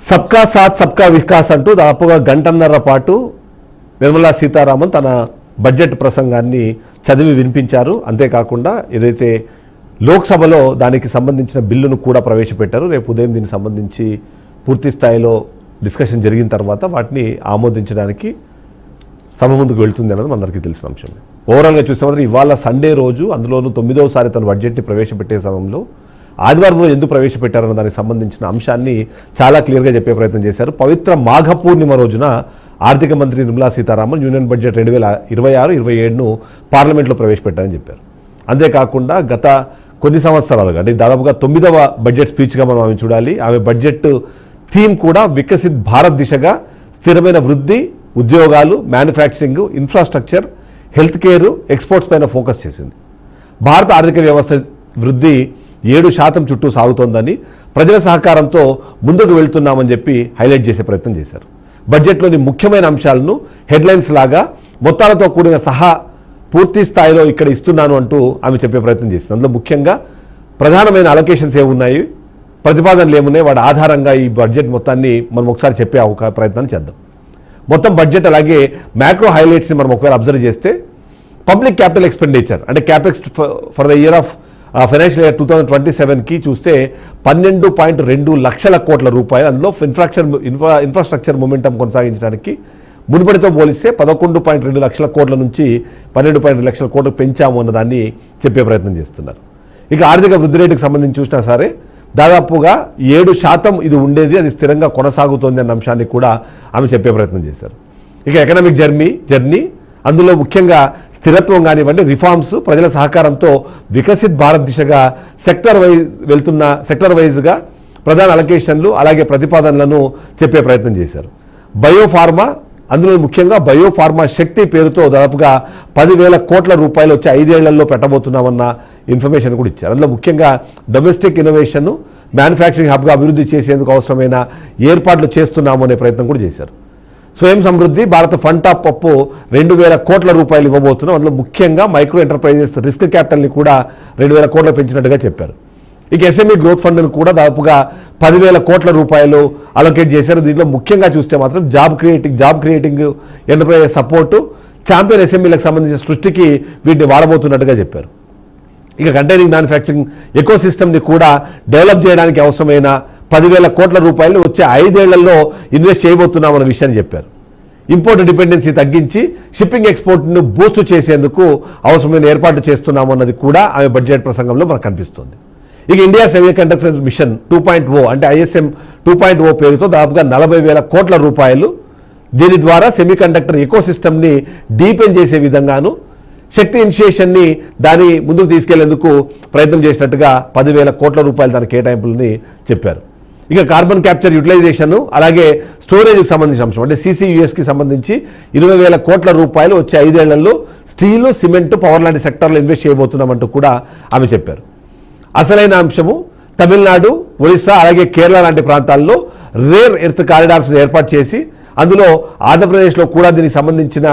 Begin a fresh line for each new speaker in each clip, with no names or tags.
సబ్కా సాత్ సబ్కా వికాస్ అంటూ దాదాపుగా గంటన్నర పాటు నిర్మలా సీతారామన్ తన బడ్జెట్ ప్రసంగాన్ని చదివి వినిపించారు. అంతేకాకుండా ఏదైతే లోక్సభలో దానికి సంబంధించిన బిల్లును కూడా ప్రవేశపెట్టారు. రేపు ఉదయం దీనికి సంబంధించి పూర్తి స్థాయిలో డిస్కషన్ జరిగిన తర్వాత వాటిని ఆమోదించడానికి సభ ముందుకు వెళ్తుంది అన్నది మనందరికీ తెలిసిన అంశమే. ఓవరాల్గా చూస్తే మాత్రం ఇవాళ సండే రోజు, అందులోనూ 9వసారి తన బడ్జెట్ని ప్రవేశపెట్టే సమయంలో ఆదివారంలో ఎందుకు ప్రవేశపెట్టారన్న దానికి సంబంధించిన అంశాన్ని చాలా క్లియర్గా చెప్పే ప్రయత్నం చేశారు. పవిత్ర మాఘ పూర్ణిమ రోజున ఆర్థిక మంత్రి నిర్మలా సీతారామన్ యూనియన్ బడ్జెట్ 2026-27ను పార్లమెంట్లో ప్రవేశపెట్టారని చెప్పారు. అంతేకాకుండా గత కొన్ని సంవత్సరాలుగా అంటే దాదాపుగా 9వ బడ్జెట్ స్పీచ్గా మనం ఆమె చూడాలి. ఆమె బడ్జెట్ థీమ్ కూడా వికసిత్ భారత్ దిశగా స్థిరమైన వృద్ధి, ఉద్యోగాలు, manufacturing, infrastructure, health care, exports పైన ఫోకస్ చేసింది. భారత ఆర్థిక వ్యవస్థ వృద్ధి 7% చుట్టూ సాగుతోందని, ప్రజల సహకారంతో ముందుకు వెళ్తున్నామని చెప్పి హైలైట్ చేసే ప్రయత్నం చేశారు. బడ్జెట్లోని ముఖ్యమైన అంశాలను హెడ్లైన్స్ లాగా మొత్తాలతో కూడిన సహా పూర్తి స్థాయిలో ఇక్కడ ఇస్తున్నాను అంటూ ఆమె చెప్పే ప్రయత్నం చేసింది. అందులో ముఖ్యంగా ప్రధానమైన అలొకేషన్స్ ఏమున్నాయి, ప్రతిపాదనలు ఏమున్నాయి, వాటి ఆధారంగా ఈ బడ్జెట్ మొత్తాన్ని మనం ఒకసారి చెప్పే ప్రయత్నం చేద్దాం. మొత్తం బడ్జెట్ అలాగే మ్యాక్రో హైలైట్స్ని మనం ఒకవేళ అబ్జర్వ్ చేస్తే పబ్లిక్ క్యాపిటల్ ఎక్స్పెండిచర్ అంటే capex for the year of financial year 2027కి చూస్తే 12.2 లక్షల కోట్ల రూపాయలు. అందులో ఇన్ఫ్రాస్ట్రక్చర్ మొమెంటం కొనసాగించడానికి మునుపటితో పోలిస్తే 11.2 లక్షల కోట్ల నుంచి 12.2 లక్షల కోట్లు పెంచాము అన్నదాన్ని చెప్పే ప్రయత్నం చేస్తున్నారు. ఇక ఆర్థిక వృద్ధి రేటుకి సంబంధించి చూసినా సరే దాదాపుగా 7% ఇది ఉండేది, అది స్థిరంగా కొనసాగుతోంది అన్న అంశాన్ని కూడా ఆమె చెప్పే ప్రయత్నం చేశారు. ఇక ఎకనామిక్ జర్నీ అందులో ముఖ్యంగా స్థిరత్వం కానివ్వండి, రిఫార్మ్స్, ప్రజల సహకారంతో వికసిత్ భారత్ దిశగా సెక్టర్ వైజ్గా ప్రధాన అలొకేషన్లు అలాగే ప్రతిపాదనలను చెప్పే ప్రయత్నం చేశారు. బయోఫార్మా, అందులో ముఖ్యంగా బయోఫార్మా శక్తి పేరుతో దాదాపుగా 10,000 కోట్ల రూపాయలు వచ్చి 5 ఏళ్లలో పెట్టబోతున్నామన్న ఇన్ఫర్మేషన్ కూడా ఇచ్చారు. అందులో ముఖ్యంగా డొమెస్టిక్ ఇన్నోవేషన్, మ్యానుఫ్యాక్చరింగ్ హబ్గా అభివృద్ధి చేసేందుకు అవసరమైన ఏర్పాట్లు చేస్తున్నాము అనే ప్రయత్నం కూడా చేశారు. స్వయం సమృద్ధి భారత ఫండ్ ఆఫ్ అప్పు 2,000 కోట్ల రూపాయలు ఇవ్వబోతున్నాం. అందులో ముఖ్యంగా మైక్రో ఎంటర్ప్రైజెస్ రిస్క్ క్యాపిటల్ని కూడా 2,000 కోట్లు పెంచినట్టుగా చెప్పారు. ఇక ఎస్ఎంఈ గ్రోత్ ఫండ్ను కూడా దాదాపుగా 10,000 కోట్ల రూపాయలు అలొకేట్ చేశారు. దీంట్లో ముఖ్యంగా చూస్తే మాత్రం job creating enterprises support, champion ఎస్ఎంఈలకు సంబంధించిన సృష్టికి వీటిని వాడబోతున్నట్టుగా చెప్పారు. ఇక కంటైనింగ్ మ్యానుఫ్యాక్చరింగ్ ఎకో సిస్టమ్ని కూడా డెవలప్ చేయడానికి అవసరమైన 10,000 కోట్ల రూపాయలు వచ్చే 5 ఏళ్లలో ఇన్వెస్ట్ చేయబోతున్నామన్న విషయాన్ని చెప్పారు. ఇంపోర్ట్ డిపెండెన్సీ తగ్గించి షిప్పింగ్ ఎక్స్పోర్ట్ను బూస్ట్ చేసేందుకు అవసరమైన ఏర్పాట్లు చేస్తున్నామన్నది కూడా ఆమె బడ్జెట్ ప్రసంగంలో మనకు కనిపిస్తుంది. ఇక ఇండియా సెమీకండక్టర్ మిషన్ 2.0 అంటే ISM 2.0 పేరుతో దాదాపుగా 40,000 కోట్ల రూపాయలు, దీని ద్వారా సెమీకండక్టర్ ఎకో సిస్టమ్ని డీపెన్ చేసే విధంగాను శక్తి ఇనిషియేషన్ని దాని ముందుకు తీసుకెళ్లేందుకు ప్రయత్నం చేసినట్టుగా 10,000 కోట్ల రూపాయలు దాని కేటాయింపులని చెప్పారు. ఇక కార్బన్ క్యాప్చర్ యూటిలైజేషన్ అలాగే స్టోరేజ్కి సంబంధించిన అంశం అంటే CCUSకి సంబంధించి 20,000 కోట్ల రూపాయలు వచ్చే 5 ఏళ్లలో స్టీలు, సిమెంట్, పవర్ లాంటి సెక్టార్లో ఇన్వెస్ట్ చేయబోతున్నామంటూ కూడా ఆమె చెప్పారు. అసలైన అంశము తమిళనాడు, ఒరిస్సా అలాగే కేరళ లాంటి ప్రాంతాల్లో రేర్ ఎర్త్ కారిడార్స్ ఏర్పాటు చేసి అందులో ఆంధ్రప్రదేశ్లో కూడా దీనికి సంబంధించిన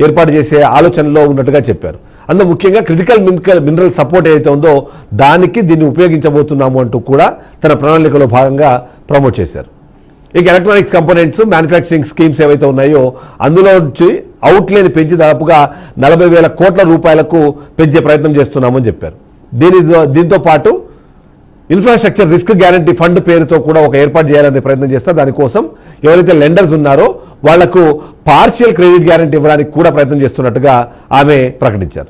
ఏర్పాటు చేసే ఆలోచనలో ఉన్నట్టుగా చెప్పారు. అందులో ముఖ్యంగా క్రిటికల్ మినరల్ సపోర్ట్ ఏదైతే ఉందో దానికి దీన్ని ఉపయోగించబోతున్నాము అంటూ కూడా తన ప్రణాళికలో భాగంగా ప్రమోట్ చేశారు. ఇక ఎలక్ట్రానిక్స్ కంపోనెంట్స్, మ్యానుఫ్యాక్చరింగ్ స్కీమ్స్ ఏవైతే ఉన్నాయో అందులో నుంచి అవుట్లేని పెంచి దాదాపుగా 40,000 కోట్ల రూపాయలకు పెంచే ప్రయత్నం చేస్తున్నామని చెప్పారు. దీంతో పాటు ఇన్ఫ్రాస్ట్రక్చర్ రిస్క్ గ్యారంటీ ఫండ్ పేరుతో కూడా ఒక ఏర్పాటు చేయాలనే ప్రయత్నం చేస్తారు. దానికోసం ఎవరైతే లెండర్స్ ఉన్నారో వాళ్లకు పార్షియల్ క్రెడిట్ గ్యారంటీ ఇవ్వడానికి కూడా ప్రయత్నం చేస్తున్నట్టుగా ఆమె ప్రకటించారు.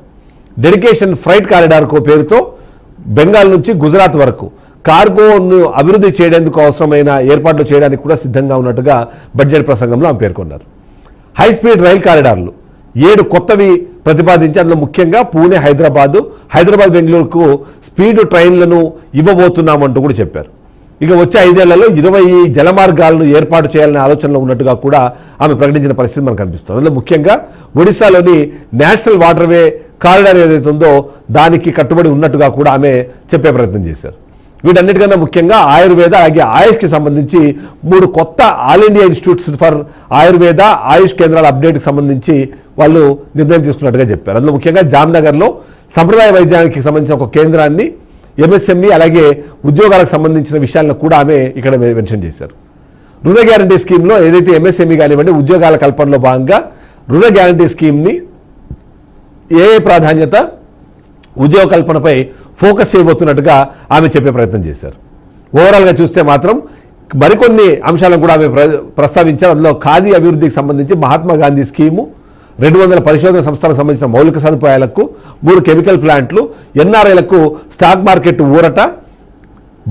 డెడికేషన్ ఫ్రైట్ కారిడార్ పేరుతో బెంగాల్ నుంచి గుజరాత్ వరకు కార్గోను అభివృద్ధి చేయడానికి అవసరమైన ఏర్పాట్లు చేయడానికి కూడా సిద్ధంగా ఉన్నట్టుగా బడ్జెట్ ప్రసంగంలో ఆమె పేర్కొన్నారు. హై స్పీడ్ రైల్ కారిడార్లు 7 కొత్తవి ప్రతిపాదించి అందులో ముఖ్యంగా పూణే, హైదరాబాద్ బెంగళూరుకు స్పీడ్ ట్రైన్లను ఇవ్వబోతున్నామంటూ కూడా చెప్పారు. ఇక వచ్చే 5 ఏళ్లలో 20 జలమార్గాలను ఏర్పాటు చేయాలనే ఆలోచనలో ఉన్నట్టుగా కూడా ఆమె ప్రకటించిన పరిస్థితి మనకు కనిపిస్తుంది. అందులో ముఖ్యంగా ఒడిశాలోని నేషనల్ వాటర్వే కారిడార్ ఏదైతే ఉందో దానికి కట్టుబడి ఉన్నట్టుగా కూడా ఆమె చెప్పే ప్రయత్నం చేశారు. వీటన్నిటికన్నా ముఖ్యంగా ఆయుర్వేద అలాగే ఆయుష్కి సంబంధించి 3 కొత్త all India institutes for Ayurveda, Ayush కేంద్రాల అప్డేట్కి సంబంధించి వాళ్ళు నిర్ణయం తీసుకున్నట్టుగా చెప్పారు. అందులో ముఖ్యంగా జామ్నగర్లో సంప్రదాయ వైద్యానికి సంబంధించిన ఒక కేంద్రాన్ని, MSME అలాగే ఉద్యోగాలకు సంబంధించిన విషయాలను కూడా ఆమె ఇక్కడ మెన్షన్ చేశారు. రుణ గ్యారంటీ స్కీమ్లో ఏదైతే ఎంఎస్ఎంఈ కానివ్వండి ఉద్యోగాల కల్పనలో భాగంగా రుణ గ్యారంటీ స్కీమ్ని ఏ ప్రాధాన్యత ఉద్యోగ కల్పనపై ఫోకస్ చేయబోతున్నట్టుగా ఆమె చెప్పే ప్రయత్నం చేశారు. ఓవరాల్గా చూస్తే మాత్రం మరికొన్ని అంశాలను కూడా ఆమె ప్రస్తావించారు. అందులో ఖాదీ అభివృద్ధికి సంబంధించి మహాత్మా గాంధీ స్కీము, 200 పరిశోధన సంస్థలకు సంబంధించిన మౌలిక సదుపాయాలకు, 3 కెమికల్ ప్లాంట్లు, ఎన్ఆర్ఐలకు స్టాక్ మార్కెట్ ఊరట,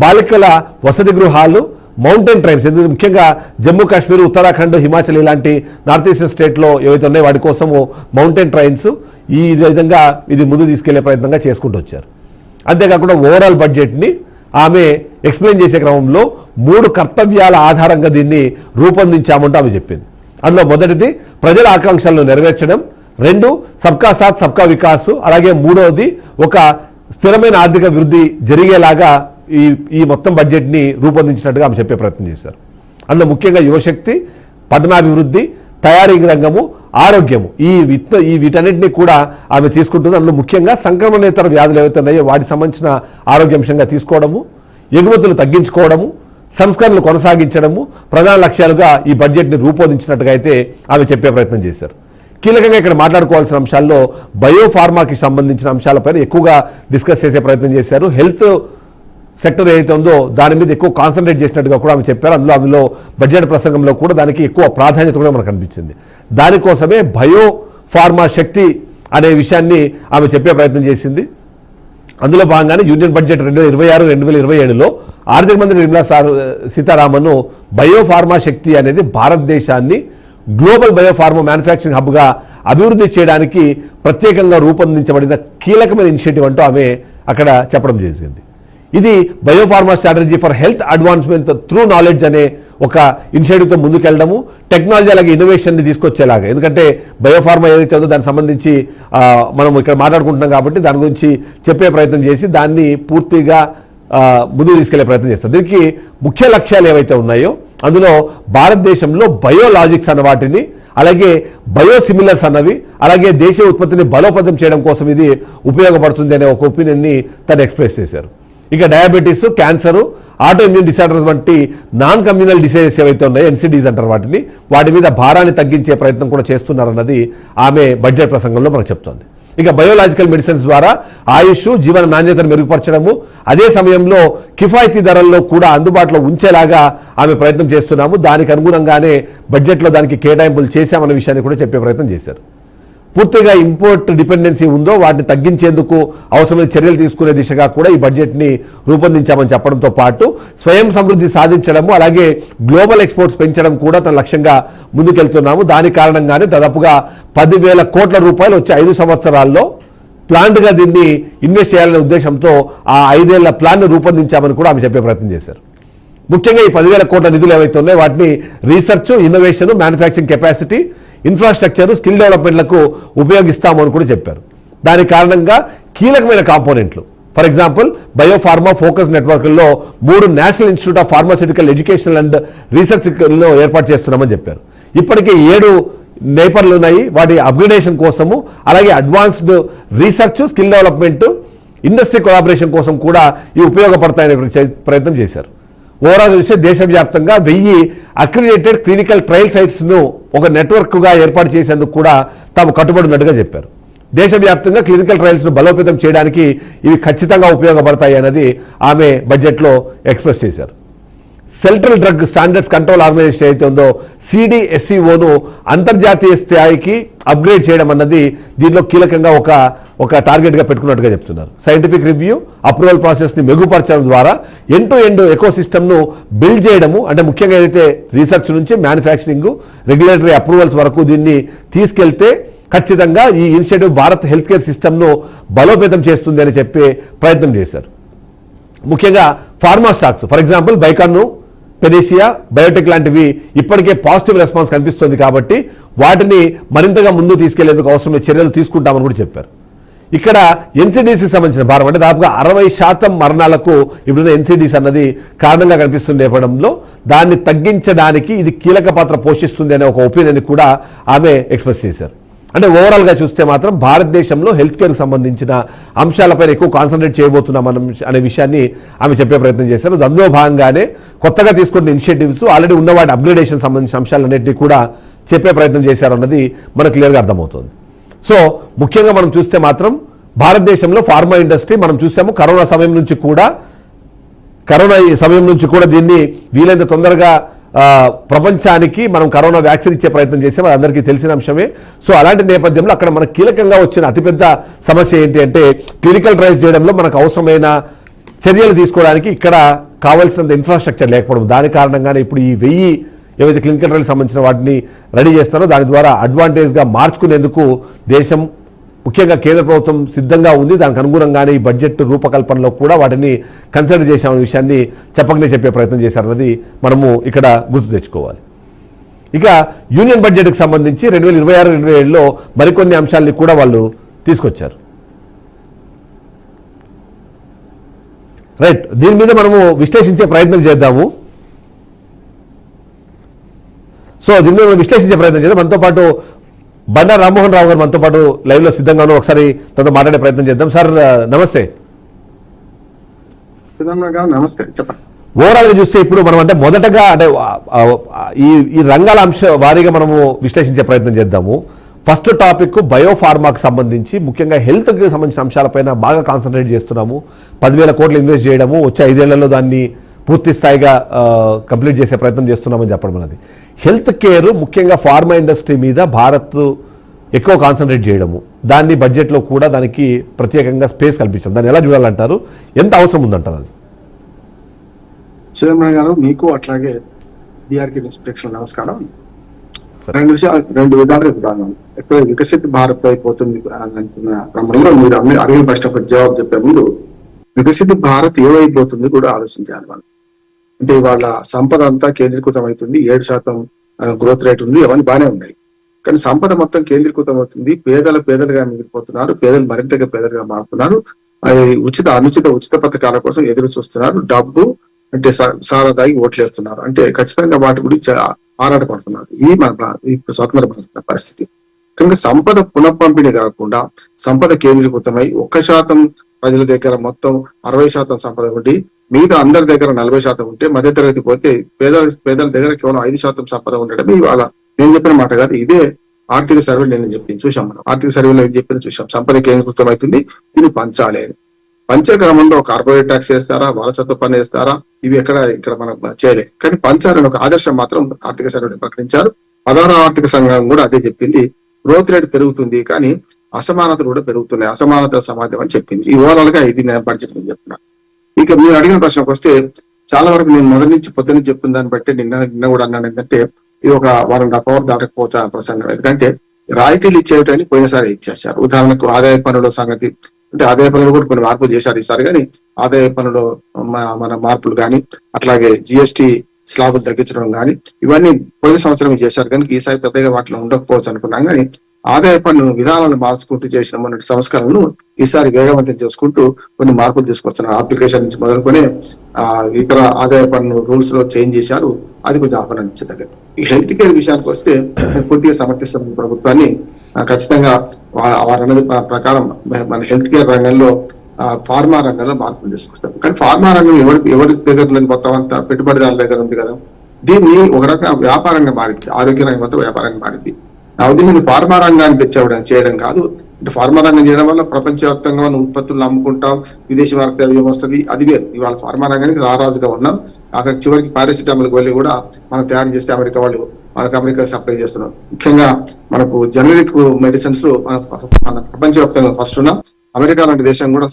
బాలికల వసతి గృహాలు, మౌంటైన్ ట్రైన్స్, ముఖ్యంగా జమ్మూ కాశ్మీర్, ఉత్తరాఖండ్, హిమాచల్ ఇలాంటి నార్త్ ఈస్టర్న్ స్టేట్లో ఏవైతే ఉన్నాయో వాటి కోసము మౌంటైన్ ట్రైన్స్, ఈ విధంగా ఇది ముందు తీసుకెళ్లే ప్రయత్నంగా చేసుకుంటూ వచ్చారు. అంతేకాకుండా ఓవరాల్ బడ్జెట్ని ఆమె ఎక్స్ప్లెయిన్ చేసే క్రమంలో 3 కర్తవ్యాల ఆధారంగా దీన్ని రూపొందించామంటూ ఆమె చెప్పింది. అందులో మొదటిది ప్రజల ఆకాంక్షలను నెరవేర్చడం, 2 సబ్కా సాత్ సబ్కా వికాస్, అలాగే 3వది ఒక స్థిరమైన ఆర్థిక వృద్ధి జరిగేలాగా ఈ మొత్తం బడ్జెట్ని రూపొందించినట్టుగా ఆమె చెప్పే ప్రయత్నం చేశారు. అందులో ముఖ్యంగా యువశక్తి, పట్టణాభివృద్ధి, తయారీ రంగము, ఆరోగ్యము, ఈ వీటన్నిటినీ కూడా ఆమె తీసుకుంటుంది. అందులో ముఖ్యంగా సంక్రమణేతర వ్యాధులు ఏవైతే ఉన్నాయో వాటికి సంబంధించిన ఆరోగ్యాంశంగా తీసుకోవడము, ఎగుమతులు తగ్గించుకోవడము, సంస్కరణలు కొనసాగించడము ప్రధాన లక్ష్యాలుగా ఈ బడ్జెట్ని రూపొందించినట్టుగా అయితే ఆమె చెప్పే ప్రయత్నం చేశారు. కీలకంగా ఇక్కడ మాట్లాడుకోవాల్సిన అంశాల్లో బయోఫార్మాకి సంబంధించిన అంశాలపైన ఎక్కువగా డిస్కస్ చేసే ప్రయత్నం చేశారు. హెల్త్ సెక్టర్ ఏదైతే ఉందో దాని మీద ఎక్కువ కాన్సన్ట్రేట్ చేసినట్టుగా కూడా ఆమె చెప్పారు. అందులో బడ్జెట్ ప్రసంగంలో కూడా దానికి ఎక్కువ ప్రాధాన్యత కూడా మనకు కనిపించింది. దానికోసమే బయోఫార్మా శక్తి అనే విషయాన్ని ఆమె చెప్పే ప్రయత్నం చేసింది. అందులో భాగంగానే యూనియన్ బడ్జెట్ 2026-2027లో ఆర్థిక మంత్రి నిర్మలా సీతారామన్ బయోఫార్మా శక్తి అనేది భారతదేశాన్ని గ్లోబల్ బయోఫార్మా మ్యానుఫ్యాక్చరింగ్ హబ్గా అభివృద్ధి చేయడానికి ప్రత్యేకంగా రూపొందించబడిన కీలకమైన ఇనిషియేటివ్ అంటూ ఆమె అక్కడ చెప్పడం జరిగింది. ఇది biopharma strategy for health advancement through knowledge అనే ఒక ఇనిషియేటివ్తో ముందుకెళ్ళడము, టెక్నాలజీ అలాగే ఇన్నోవేషన్ని తీసుకొచ్చేలాగా. ఎందుకంటే బయోఫార్మా ఏదైతే ఉందో దానికి సంబంధించి మనం ఇక్కడ మాట్లాడుకుంటున్నాం కాబట్టి దాని గురించి చెప్పే ప్రయత్నం చేసి దాన్ని పూర్తిగా ముందుకు తీసుకెళ్లే ప్రయత్నం చేస్తారు. దీనికి ముఖ్య లక్ష్యాలు ఏవైతే ఉన్నాయో అందులో భారతదేశంలో బయోలాజిక్స్ అన్న వాటిని, అలాగే బయోసిమిలర్స్ అన్నవి, అలాగే దేశీయ ఉత్పత్తిని బలోపేతం చేయడం కోసం ఇది ఉపయోగపడుతుంది అనే ఒక ఒపీనియన్ని తను ఎక్స్ప్రెస్ చేశారు. ఇక diabetes, cancer, auto immune disorders వంటి నాన్ కమ్యూనల్ డిసీజెస్ ఏవైతే ఉన్నాయో ఎన్సిడీస్ అంటారు వాటి మీద భారాన్ని తగ్గించే ప్రయత్నం కూడా చేస్తున్నారన్నది ఆమె బడ్జెట్ ప్రసంగంలో మనకు చెప్తోంది. ఇక బయోలాజికల్ మెడిసిన్స్ ద్వారా ఆయుష్, జీవన నాణ్యతను మెరుగుపరచడము, అదే సమయంలో కిఫాయితీ ధరల్లో కూడా అందుబాటులో ఉంచేలాగా ఆమె ప్రయత్నం చేస్తున్నాము. దానికి అనుగుణంగానే బడ్జెట్లో దానికి కేటాయింపులు చేశామన్న విషయాన్ని కూడా చెప్పే ప్రయత్నం చేశారు. పూర్తిగా ఇంపోర్ట్ డిపెండెన్సీ ఉందో వాటిని తగ్గించేందుకు అవసరమైన చర్యలు తీసుకునే దిశగా కూడా ఈ బడ్జెట్ని రూపొందించామని చెప్పడంతో పాటు స్వయం సమృద్ధి సాధించడము, అలాగే గ్లోబల్ ఎక్స్పోర్ట్స్ పెంచడం కూడా తన లక్ష్యంగా ముందుకెళ్తున్నాము. దాని కారణంగానే దాదాపుగా 10,000 కోట్ల రూపాయలు వచ్చే 5 సంవత్సరాల్లో ప్లాన్డ్గా దీన్ని ఇన్వెస్ట్ చేయాలనే ఉద్దేశంతో ఆ 5 ఏళ్ల ప్లాన్ను రూపొందించామని కూడా ఆమె చెప్పే ప్రయత్నం చేశారు. ముఖ్యంగా ఈ 10,000 కోట్ల నిధులు ఏవైతే ఉన్నాయో వాటిని research, innovation, manufacturing capacity, infrastructure, skill డెవలప్మెంట్లకు ఉపయోగిస్తామని కూడా చెప్పారు. దాని కారణంగా కీలకమైన కాంపోనెంట్లు, ఫర్ ఎగ్జాంపుల్ బయోఫార్మా ఫోకస్ నెట్వర్క్లో 3 national institute of pharmaceutical education and రీసెర్చ్లో ఏర్పాటు చేస్తున్నామని చెప్పారు. ఇప్పటికే 7 నేపర్లు ఉన్నాయి. వాటి అప్గ్రేడేషన్ కోసము, అలాగే advanced research, skill development, industry collaboration కోసం కూడా ఇవి ఉపయోగపడతాయనే ప్రయత్నం చేశారు. ఓవరాల్ చూస్తే దేశవ్యాప్తంగా 1000 అక్రిడిటెడ్ క్లినికల్ ట్రయల్ సైట్స్ను ఒక నెట్వర్క్గా ఏర్పాటు చేసేందుకు కూడా తాము కట్టుబడి ఉన్నట్టుగా చెప్పారు. దేశవ్యాప్తంగా క్లినికల్ ట్రయల్స్ను బలోపేతం చేయడానికి ఇవి ఖచ్చితంగా ఉపయోగపడతాయి అన్నది ఆమె బడ్జెట్లో ఎక్స్ప్రెస్ చేశారు. Central drug standards control organisation ఏదైతే ఉందో CDSCOను అంతర్జాతీయ స్థాయికి అప్గ్రేడ్ చేయడం అన్నది దీనిలో కీలకంగా ఒక టార్గెట్గా పెట్టుకున్నట్టుగా చెప్తున్నారు. సైంటిఫిక్ రివ్యూ, అప్రూవల్ ప్రాసెస్ని మెరుగుపరచడం ద్వారా ఎండ్ టు ఎండ్ ఎకోసిస్టమ్ను బిల్డ్ చేయడము, అంటే ముఖ్యంగా ఏదైతే రీసెర్చ్ నుంచి మ్యానుఫ్యాక్చరింగ్, రెగ్యులేటరీ అప్రూవల్స్ వరకు దీన్ని తీసుకెళ్తే ఖచ్చితంగా ఈ ఇనిషియేటివ్ భారత్ హెల్త్ కేర్ సిస్టమ్ను బలోపేతం చేస్తుంది అని చెప్పే ప్రయత్నం చేశారు. ముఖ్యంగా ఫార్మా స్టాక్స్, ఫర్ ఎగ్జాంపుల్ బైకాన్ను, పెనేసియా, బయోటెక్ లాంటివి ఇప్పటికే పాజిటివ్ రెస్పాన్స్ కనిపిస్తుంది కాబట్టి వాటిని మరింతగా ముందు తీసుకెళ్లేందుకు అవసరమైన చర్యలు తీసుకుంటామని కూడా చెప్పారు. ఇక్కడ ఎన్సిడిసి సంబంధించిన భారం, అంటే దాదాపుగా 60% మరణాలకు ఇప్పుడున్న ఎన్సిడిసి అన్నది కారణంగా కనిపిస్తున్న నేపథ్యంలో దాన్ని తగ్గించడానికి ఇది కీలక పాత్ర పోషిస్తుంది అనే ఒక ఒపీనియన్ కూడా ఆమె ఎక్స్ప్రెస్ చేశారు. అంటే ఓవరాల్ గా చూస్తే మాత్రం భారతదేశంలో హెల్త్ కేర్ సంబంధించిన అంశాలపైన ఎక్కువ కాన్సన్ట్రేట్ చేయబోతున్నాం మనం అనే విషయాన్ని ఆమె చెప్పే ప్రయత్నం చేశారు. అందులో భాగంగానే కొత్తగా తీసుకున్న ఇనిషియేటివ్స్, ఆల్రెడీ ఉన్న వాటి అప్గ్రేడేషన్ సంబంధించిన అంశాలన్నింటినీ కూడా చెప్పే ప్రయత్నం చేశారు అన్నది మనకు క్లియర్గా అర్థమవుతుంది. సో ముఖ్యంగా మనం చూస్తే మాత్రం భారతదేశంలో ఫార్మా ఇండస్ట్రీ మనం చూసాము కరోనా సమయం నుంచి కూడా దీన్ని వీలైనంత తొందరగా ప్రపంచానికి మనం కరోనా వ్యాక్సిన్ ఇచ్చే ప్రయత్నం చేసాం, అది అందరికీ తెలిసిన అంశమే. సో అలాంటి నేపథ్యంలో అక్కడ మనకు కీలకంగా వచ్చిన అతిపెద్ద సమస్య ఏంటి అంటే క్లినికల్ ట్రయల్స్ చేయడంలో మనకు అవసరమైన చర్యలు తీసుకోవడానికి ఇక్కడ కావాల్సినంత ఇన్ఫ్రాస్ట్రక్చర్ లేకపోవడం, దాని కారణంగానే ఇప్పుడు ఈ 1000 ఏవైతే క్లినికల్ ట్రయల్స్ సంబంధించిన వాటిని రెడీ చేస్తారో దాని ద్వారా అడ్వాంటేజ్గా మార్చుకునేందుకు దేశం ముఖ్యంగా కేంద్ర ప్రభుత్వం సిద్ధంగా ఉంది. దానికి అనుగుణంగానే ఈ బడ్జెట్ రూపకల్పనలో కూడా వాటిని కన్సిడర్ చేసామనే విషయాన్ని చెప్పే ప్రయత్నం చేశారన్నది మనము ఇక్కడ గుర్తు తెచ్చుకోవాలి. ఇక యూనియన్ బడ్జెట్కి సంబంధించి 2026-27లో మరికొన్ని అంశాలని కూడా వాళ్ళు తీసుకొచ్చారు. రైట్, దీని మీద మనము విశ్లేషించే ప్రయత్నం చేద్దాము. మనతో పాటు బండారు రామ్మోహన్ రావు గారు మనతో పాటు లైవ్ లో సిద్ధంగాను, ఒకసారి తనతో మాట్లాడే ప్రయత్నం చేద్దాం. సార్ నమస్తే.
నమస్తే, చెప్పండి.
ఓవరాల్ గా చూస్తే ఇప్పుడు మనం అంటే మొదటగా అంటే ఈ రంగాల వారీగా మనము విశ్లేషించే ప్రయత్నం చేద్దాము. ఫస్ట్ టాపిక్ బయోఫార్మాకు సంబంధించి ముఖ్యంగా హెల్త్కి సంబంధించిన అంశాలపైన బాగా కాన్సన్ట్రేట్ చేస్తున్నాము. 10,000 కోట్లు ఇన్వెస్ట్ చేయడము, వచ్చే 5 ఏళ్లలో దాన్ని పూర్తి స్థాయిగా కంప్లీట్ చేసే ప్రయత్నం చేస్తున్నామని చెప్పడం అన్నది. హెల్త్ కేర్ ముఖ్యంగా ఫార్మా ఇండస్ట్రీ మీద భారత్ ఎక్కువ కాన్సన్ట్రేట్ చేయడము, దాన్ని బడ్జెట్లో కూడా దానికి ప్రత్యేకంగా స్పేస్ కల్పించడం, దాన్ని ఎలా చూడాలంటారు, ఎంత అవసరం ఉందంటారు? అది
చిదంబరం గారు, మీకు అట్లాగే డిఆర్కే న్యూస్ ప్రేక్షకులకు నమస్కారం. రెండు విధాలుగా విధానం ఎక్కువ వికసిత భారత్ అయిపోతుంది అనుకున్న క్రమంలో మీరు అడిగిన ప్రశ్నకు జవాబు చెప్పే ముందు వికసిత భారత్ ఏమైపోతుంది కూడా ఆలోచించాలి. మనం అంటే వాళ్ళ సంపద అంతా కేంద్రీకృతం అవుతుంది, 7% గ్రోత్ రేట్ ఉంది, అవన్నీ బాగానే ఉన్నాయి. కానీ సంపద మొత్తం కేంద్రీకృతం అవుతుంది, పేదలుగా మిగిలిపోతున్నారు, పేదలు మరింతగా పేదలుగా మారుతున్నారు. అది ఉచిత పథకాల కోసం ఎదురు చూస్తున్నారు. డబ్బు అంటే సారదాగి ఓట్లేస్తున్నారు, అంటే ఖచ్చితంగా వాటి గురించి ఆరాటపడుతున్నారు. ఇది ఇప్పుడు స్వతంత్ర భారత పరిస్థితి. కనుక సంపద పునఃపంపిణీ కాకుండా సంపద కేంద్రీకృతమై 1% ప్రజల దగ్గర మొత్తం 60% సంపద ఉండి మిగతా అందరి దగ్గర 40% ఉంటే మధ్యతరగతి పోతే పేదల దగ్గర కేవలం 5% సంపద ఉండడమే ఇవాళ నేను చెప్పిన మాట కాదు. ఇదే ఆర్థిక సర్వే నేను చూసాం. మనం ఆర్థిక సర్వేలో ఏం చెప్పిన చూసాం. సంపద కేంద్రీకృతం అవుతుంది, దీన్ని పంచాలి అని. పంచే క్రమంలో కార్పొరేట్ ట్యాక్స్ వేస్తారా, వారసత్వ పన్ను వేస్తారా, ఇవి ఇక్కడ మనం చేయలేదు. కానీ పంచాలని ఒక ఆదర్శం మాత్రం ఆర్థిక సర్వేలో ప్రకటించారు. 16వ ఆర్థిక సంఘం కూడా అదే చెప్పింది. గ్రోత్ రేట్ పెరుగుతుంది కానీ అసమానతలు కూడా పెరుగుతున్నాయి, అసమానత సమాజం అని చెప్పింది. ఈ ఓవరాల్ గా ఇది నేను బడ్జెట్ నేను చెప్తున్నా. ఇక మీరు అడిగిన ప్రశ్నకు వస్తే చాలా వరకు నేను మొదటి నుంచి పొద్దున్న చెప్తున్న దాన్ని బట్టి నిన్న కూడా అన్నాను ఏంటంటే ఇది ఒక 1.5 అవర్ దాటకపోతా ప్రసంగం. ఎందుకంటే రాయితీలు ఇచ్చేటని పోయినసారి ఇచ్చేసారు. ఉదాహరణకు ఆదాయ పన్నుల సంగతి అంటే ఆదాయ పన్నులు కూడా కొన్ని మార్పులు చేశారు ఈసారి. కానీ ఆదాయ పన్నులో మన మార్పులు కానీ అట్లాగే జిఎస్టీ స్లాబులు తగ్గించడం కానీ ఇవన్నీ పోయిన సంవత్సరం చేశారు. కనుక ఈసారి పెద్దగా వాటిలో ఉండకపోవచ్చు అనుకున్నాం. కానీ ఆదాయ పన్ను విధానాలను మార్చుకుంటూ చేసిన మొన్నటి సంస్కరణను ఈసారి వేగవంతం చేసుకుంటూ కొన్ని మార్పులు తీసుకొస్తున్నారు. అప్లికేషన్ నుంచి మొదలుకొని ఇతర ఆదాయ పన్ను రూల్స్ లో చేంజ్ చేశారు. అది కొంచెం ఆహ్వానించదగ్గ. ఈ హెల్త్ కేర్ విషయానికి వస్తే పూర్తిగా సమర్థిస్తున్న ప్రభుత్వాన్ని ఖచ్చితంగా వారన్నది ప్రకారం మన హెల్త్ కేర్ రంగంలో ఫార్మా రంగంలో మార్పులు తీసుకొస్తారు. కానీ ఫార్మా రంగం ఎవరి దగ్గర లేదు, మొత్తం అంతా పెట్టుబడిదారుల దగ్గర ఉంది కదా. దీన్ని ఒక రకంగా వ్యాపారంగా మారింది, ఆరోగ్య రంగం మొత్తం వ్యాపారంగా మారింది. నా ఉద్దేశం ఫార్మా రంగాన్ని చేయడం కాదు. అంటే ఫార్మా రంగం చేయడం వల్ల ప్రపంచవ్యాప్తంగా మనం ఉత్పత్తులను అమ్ముకుంటాం, విదేశీ వార్త వస్తుంది, అది వేరు. ఇవాళ ఫార్మా రంగానికి రారాజుగా ఉన్నాం. అక్కడ చివరికి పారాసిటమాల్ గోళీ కూడా మనం తయారు చేస్తే అమెరికా సప్లై చేస్తున్నాం. ముఖ్యంగా మనకు జనరిక్ మెడిసిన్స్ లో మన ప్రపంచవ్యాప్తంగా ఫస్ట్ ఉన్నాం. అమెరికా లాంటి దేశం కూడా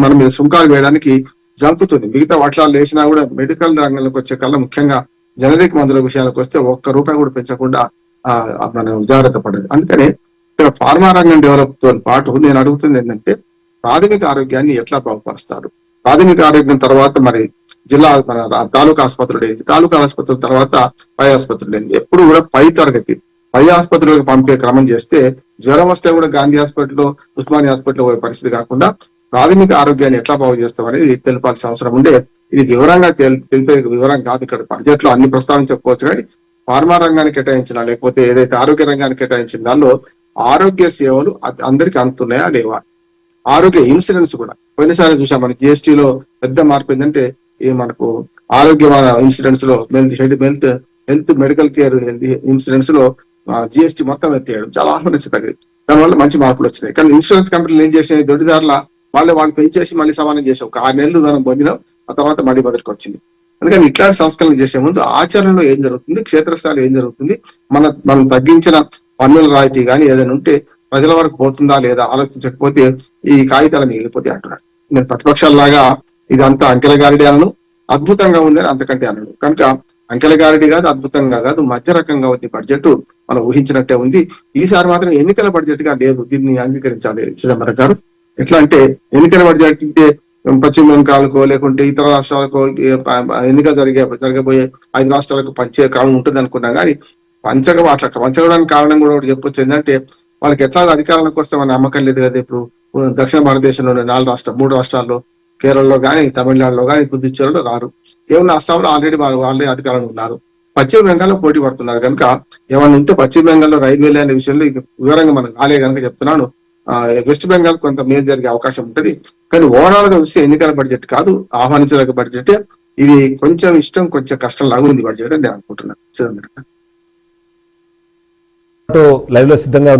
మన మీద సుంకాలు వేయడానికి జంపుతుంది. మిగతా వాటిలో వేసినా కూడా మెడికల్ రంగంలోకి వచ్చే కల్లా ముఖ్యంగా జనరిక్ మందుల విషయాలకు వస్తే ₹1 కూడా పెంచకుండా మనం జాగ్రత్త పడదు. అందుకని ఇక్కడ ఫార్మా రంగం డెవలప్ తో పాటు నేను అడుగుతుంది ఏంటంటే ప్రాథమిక ఆరోగ్యాన్ని ఎట్లా బాగుపరుస్తారు. ప్రాథమిక ఆరోగ్యం తర్వాత మరి మన తాలూకా ఆసుపత్రులు ఏంటి, తాలూకా ఆసుపత్రుల తర్వాత పై ఆసుపత్రులు ఏంటి, ఎప్పుడు కూడా పై ఆసుపత్రులకు పంపే క్రమం చేస్తే జ్వరం వస్తే కూడా గాంధీ హాస్పిటల్, ఉస్మానియా హాస్పిటల్ పోయే పరిస్థితి కాకుండా ప్రాథమిక ఆరోగ్యాన్ని ఎట్లా బాగు చేస్తాం అనేది తెలిపాల్సిన అవసరం ఉండే. ఇది వివరంగా తెలిపే వివరం కాదు. ఇక్కడ బడ్జెట్ లో అన్ని ప్రస్తావించకపోవచ్చు కానీ ఫార్మా రంగానికి కేటాయించిన లేకపోతే ఏదైతే ఆరోగ్య రంగానికి కేటాయించిన దానిలో ఆరోగ్య సేవలు అందరికి అందుతున్నాయా లేవా, ఆరోగ్య ఇన్సూరెన్స్ కూడా పోయినసారి చూసాం మన జిఎస్టీలో పెద్ద మార్పు ఏంటంటే ఈ మనకు ఆరోగ్య ఇన్సూరెన్స్ లో హెల్త్ మెడికల్ కేర్ ఇన్సూరెన్స్ లో జిఎస్టీ మొత్తం ఎత్తేయడం చాలా ఆహ్వానించదగ్గది. దానివల్ల మంచి మార్పులు వచ్చినాయి. కానీ ఇన్సూరెన్స్ కంపెనీలు ఏం చేసినాయి, దొడ్డిదారుల వాళ్ళు పెంచేసి మళ్ళీ సమానం చేసాం. ఒక 6 నెలలు మనం పొందినాం, ఆ తర్వాత మళ్ళీ బదులుకు వచ్చింది. అందుకని ఇట్లాంటి సంస్కరణలు చేసే ముందు ఆచరణలో ఏం జరుగుతుంది, క్షేత్రస్థాయిలో ఏం జరుగుతుంది, మనం తగ్గించిన పన్నుల రాయితీ కానీ ఏదైనా ఉంటే ప్రజల వరకు పోతుందా లేదా ఆలోచించకపోతే ఈ కాగితాలు మిగిలిపోతాయి అంటున్నాడు. నేను ప్రతిపక్షాలలాగా ఇదంతా అంకెల గారిడి అనను, అద్భుతంగా ఉందని అంతకంటే అనను. కనుక అంకెల గారిడి కాదు, అద్భుతంగా కాదు, మధ్య రకంగా ఉంది బడ్జెట్. మనం ఊహించినట్టే ఉంది. ఈసారి మాత్రం ఎన్నికల బడ్జెట్ గా లేదు, దీన్ని అంగీకరించాలి చిదంబరం గారు. ఎట్లా అంటే ఎన్నికల బడ్జెట్ అంటే పశ్చిమ బెంగాల్కో లేకుంటే ఇతర రాష్ట్రాలకు ఎన్నిక జరగబోయే 5 రాష్ట్రాలకు పంచే క్రమం ఉంటుంది అనుకున్నాం. కానీ పంచడానికి కారణం కూడా ఒకటి చెప్పొచ్చు, ఏంటంటే వాళ్ళకి ఎట్లా అధికారంలోకి వస్తామని నమ్మకం లేదు కదా. ఇప్పుడు దక్షిణ భారతదేశంలోని 3 రాష్ట్రాల్లో, కేరళలో కానీ, తమిళనాడులో కానీ, పుదుచ్చేరిలో రారు. ఏమన్నా అస్సాంలో ఆల్రెడీ వాళ్ళే అధికారంలో ఉన్నారు. పశ్చిమ బెంగాల్లో పోటీ పడుతున్నారు. కనుక ఏమన్నా ఉంటే పశ్చిమ బెంగాల్లో రైల్వేలు అనే విషయంలో వివరంగా మనకు రాలే కనుక చెప్తున్నాను. వెస్ట్ బెంగాల్ కొంత మేలు జరిగే అవకాశం ఉంటది. కానీ ఓవరాల్ గా చూస్తే ఎన్నికల బడ్జెట్ కాదు, ఆహ్వానించదగ్గ బడ్జెట్. ఇది కొంచెం ఇష్టం కొంచెం కష్టం లాగా ఉంది బడ్జెట్ అని నేను అనుకుంటున్నాను.
లైవ్ లో సిద్ధంగా